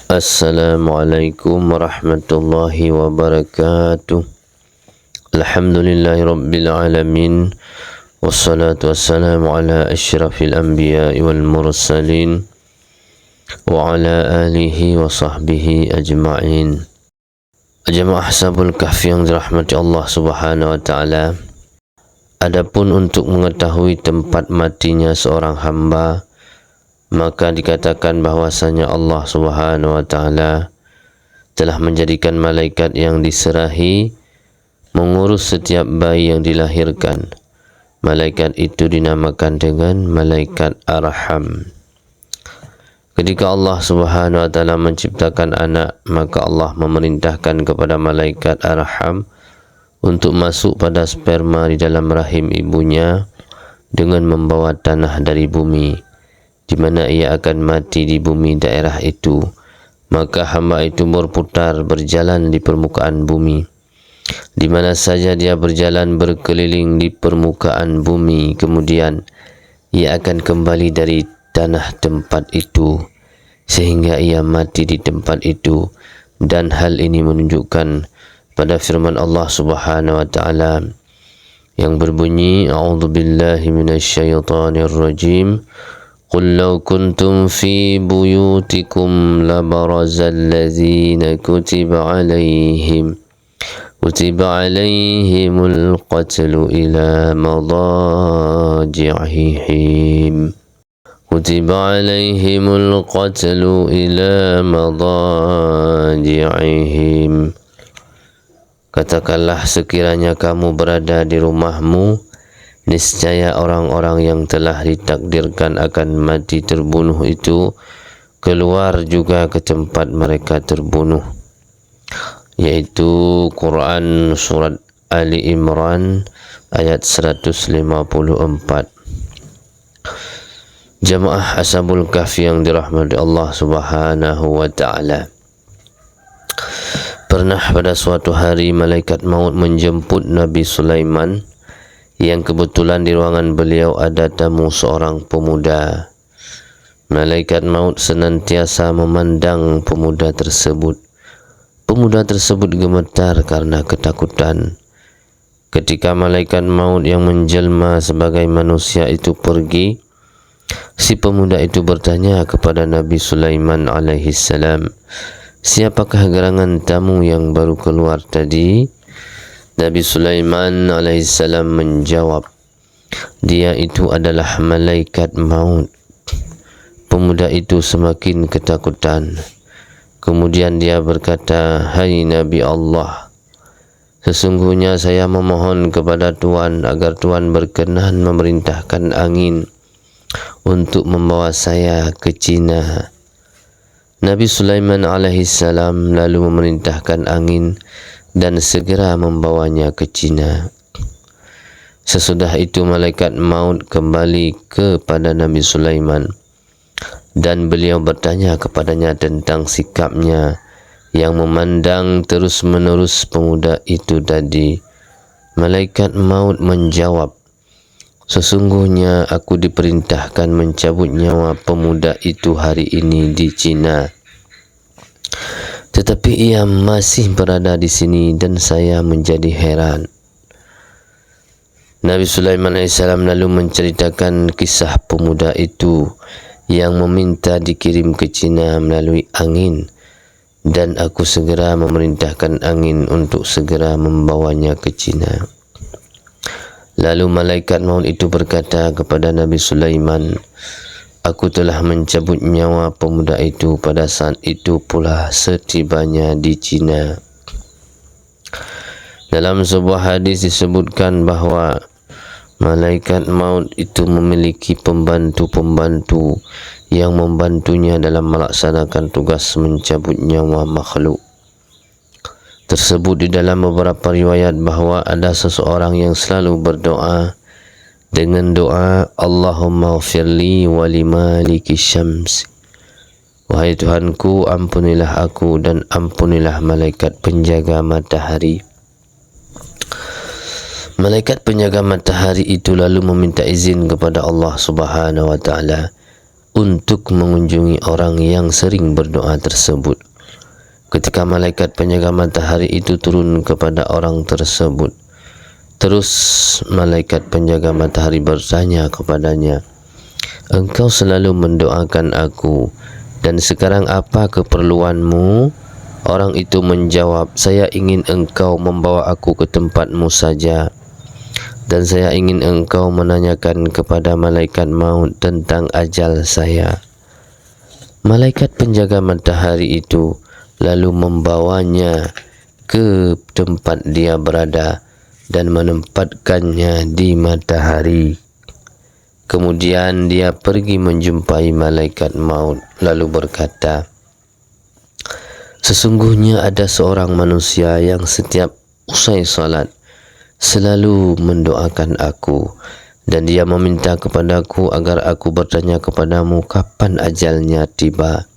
Assalamualaikum warahmatullahi wabarakatuh. Alhamdulillahi rabbil alamin. Wassalatu wassalamu ala asyrafil anbiya'i wal mursalin wa ala alihi wa sahbihi ajma'in. Jemaah Ashabul Kahfi yang dirahmati Allah Subhanahu wa taala. Adapun untuk mengetahui tempat matinya seorang hamba, maka dikatakan bahwasanya Allah Subhanahu wa taala telah menjadikan malaikat yang diserahi mengurus setiap bayi yang dilahirkan. Malaikat itu dinamakan dengan malaikat Arham. Ketika Allah Subhanahu wa taala menciptakan anak, maka Allah memerintahkan kepada malaikat Arham untuk masuk pada sperma di dalam rahim ibunya dengan membawa tanah dari bumi, di mana ia akan mati di bumi daerah itu. Maka hamba itu berputar berjalan di permukaan bumi. Di mana saja dia berjalan berkeliling di permukaan bumi, kemudian ia akan kembali dari tanah tempat itu sehingga ia mati di tempat itu. Dan hal ini menunjukkan pada firman Allah Subhanahu wa taala yang berbunyi, A'udzubillahi minasyaitonir rajim. قل لو كنتم في بيوتكم لبرز الذين كتب عليهم القتل إلى مضاجعهم. Katakanlah, sekiranya kamu berada di rumahmu, niscaya orang-orang yang telah ditakdirkan akan mati terbunuh itu keluar juga ke tempat mereka terbunuh. Yaitu Quran Surat Ali Imran ayat 154. Jamaah Ashabul Kahfi yang dirahmati Allah Subhanahu wa ta'ala. Pernah pada suatu hari malaikat maut menjemput Nabi Sulaiman, yang kebetulan di ruangan beliau ada tamu seorang pemuda. Malaikat maut senantiasa memandang pemuda tersebut. Pemuda tersebut gemetar karena ketakutan. Ketika malaikat maut yang menjelma sebagai manusia itu pergi, si pemuda itu bertanya kepada Nabi Sulaiman alaihissalam, "Siapakah gerangan tamu yang baru keluar tadi?" Nabi Sulaiman alaihissalam menjawab, "Dia itu adalah malaikat maut." Pemuda itu semakin ketakutan. Kemudian dia berkata, "Hai Nabi Allah, sesungguhnya saya memohon kepada Tuhan agar Tuhan berkenan memerintahkan angin untuk membawa saya ke Cina." Nabi Sulaiman alaihissalam lalu memerintahkan angin dan segera membawanya ke Cina. Sesudah itu malaikat maut kembali kepada Nabi Sulaiman dan beliau bertanya kepadanya tentang sikapnya yang memandang terus-menerus pemuda itu tadi. Malaikat maut menjawab, "Sesungguhnya aku diperintahkan mencabut nyawa pemuda itu hari ini di Cina. Tetapi ia masih berada di sini dan saya menjadi heran." Nabi Sulaiman AS lalu menceritakan kisah pemuda itu yang meminta dikirim ke Cina melalui angin, dan aku segera memerintahkan angin untuk segera membawanya ke Cina. Lalu malaikat maut itu berkata kepada Nabi Sulaiman, "Aku telah mencabut nyawa pemuda itu pada saat itu pula setibanya di Cina." Dalam sebuah hadis disebutkan bahawa malaikat maut itu memiliki pembantu-pembantu yang membantunya dalam melaksanakan tugas mencabut nyawa makhluk. Tersebut di dalam beberapa riwayat bahawa ada seseorang yang selalu berdoa dengan doa, "Allahumma ghfirli wa limaliki syams." Wahai Tuhanku, ampunilah aku dan ampunilah malaikat penjaga matahari. Malaikat penjaga matahari itu lalu meminta izin kepada Allah Subhanahu wa taala untuk mengunjungi orang yang sering berdoa tersebut. Ketika malaikat penjaga matahari itu turun kepada orang tersebut, terus malaikat penjaga matahari bertanya kepadanya, "Engkau selalu mendoakan aku, dan sekarang apa keperluanmu?" Orang itu menjawab, "Saya ingin engkau membawa aku ke tempatmu saja, dan saya ingin engkau menanyakan kepada malaikat maut tentang ajal saya." Malaikat penjaga matahari itu lalu membawanya ke tempat dia berada dan menempatkannya di matahari. Kemudian dia pergi menjumpai malaikat maut lalu berkata, "Sesungguhnya ada seorang manusia yang setiap usai salat selalu mendoakan aku, dan dia meminta kepadaku agar aku bertanya kepadamu kapan ajalnya tiba,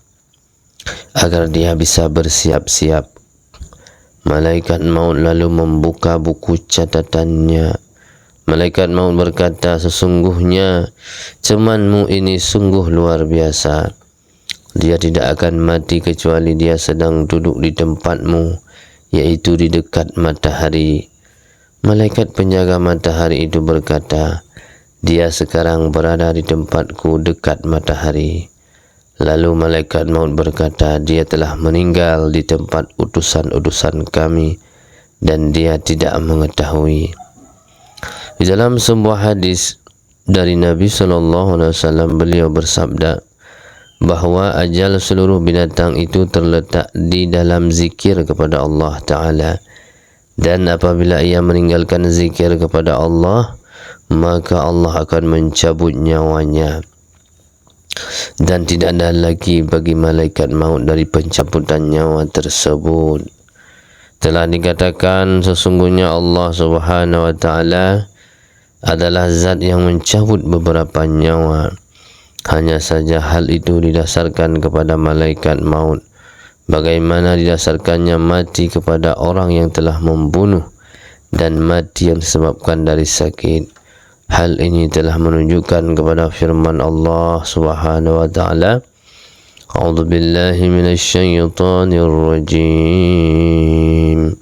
agar dia bisa bersiap-siap." Malaikat maut lalu membuka buku catatannya. Malaikat maut berkata, "Sesungguhnya temanmu ini sungguh luar biasa. Dia tidak akan mati kecuali dia sedang duduk di tempatmu, yaitu di dekat matahari." Malaikat penjaga matahari itu berkata, "Dia sekarang berada di tempatku dekat matahari." Lalu malaikat maut berkata, "Dia telah meninggal di tempat utusan-utusan kami, dan dia tidak mengetahui." Di dalam sebuah hadis dari Nabi SAW, beliau bersabda bahawa ajal seluruh binatang itu terletak di dalam zikir kepada Allah Ta'ala, dan apabila ia meninggalkan zikir kepada Allah, maka Allah akan mencabut nyawanya, dan tidak ada lagi bagi malaikat maut dari pencabutan nyawa tersebut. Telah dikatakan sesungguhnya Allah Subhanahu wa Ta'ala adalah zat yang mencabut beberapa nyawa. Hanya saja hal itu didasarkan kepada malaikat maut, bagaimana didasarkannya mati kepada orang yang telah membunuh dan mati yang disebabkan dari sakit. Hal ini telah menunjukkan kepada firman Allah Subhanahu wa Ta'ala, "A'udzu billahi minasyaitonir rajim.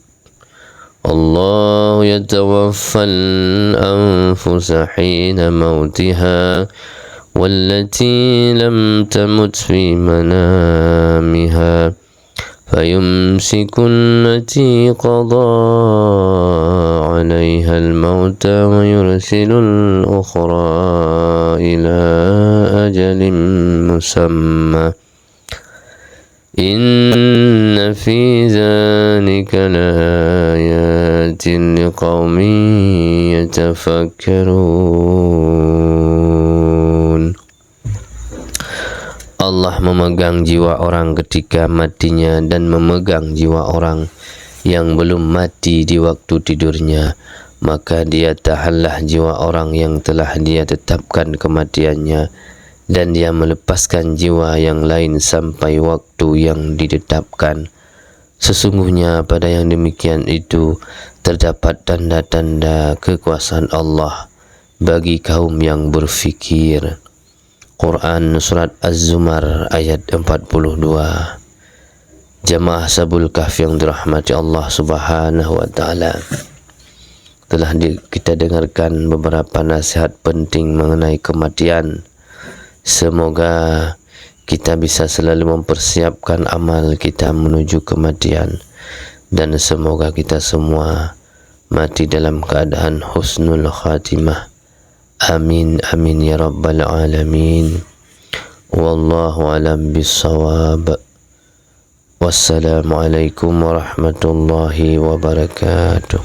Allah yatawaffal anfusa hina mautiha wallati lam tamut fi manamiha فيمسك التي قضى عليها الموت ويرسل الأخرى إلى أجل مسمى إن في ذلك لآيات لقوم يتفكرون." Allah memegang jiwa orang ketika matinya dan memegang jiwa orang yang belum mati di waktu tidurnya, maka dia tahanlah jiwa orang yang telah dia tetapkan kematiannya, dan dia melepaskan jiwa yang lain sampai waktu yang ditetapkan. Sesungguhnya pada yang demikian itu terdapat tanda-tanda kekuasaan Allah bagi kaum yang berfikir. Quran Surat Az-Zumar ayat 42. Jamaah Sabul Kahf yang dirahmati Allah Subhanahu wa Ta'ala, telah kita dengarkan beberapa nasihat penting mengenai kematian. Semoga kita bisa selalu mempersiapkan amal kita menuju kematian, dan semoga kita semua mati dalam keadaan husnul khatimah. Amin amin ya rabbal alamin. Wallahu alam bissawab. Wassalamualaikum warahmatullahi wabarakatuh.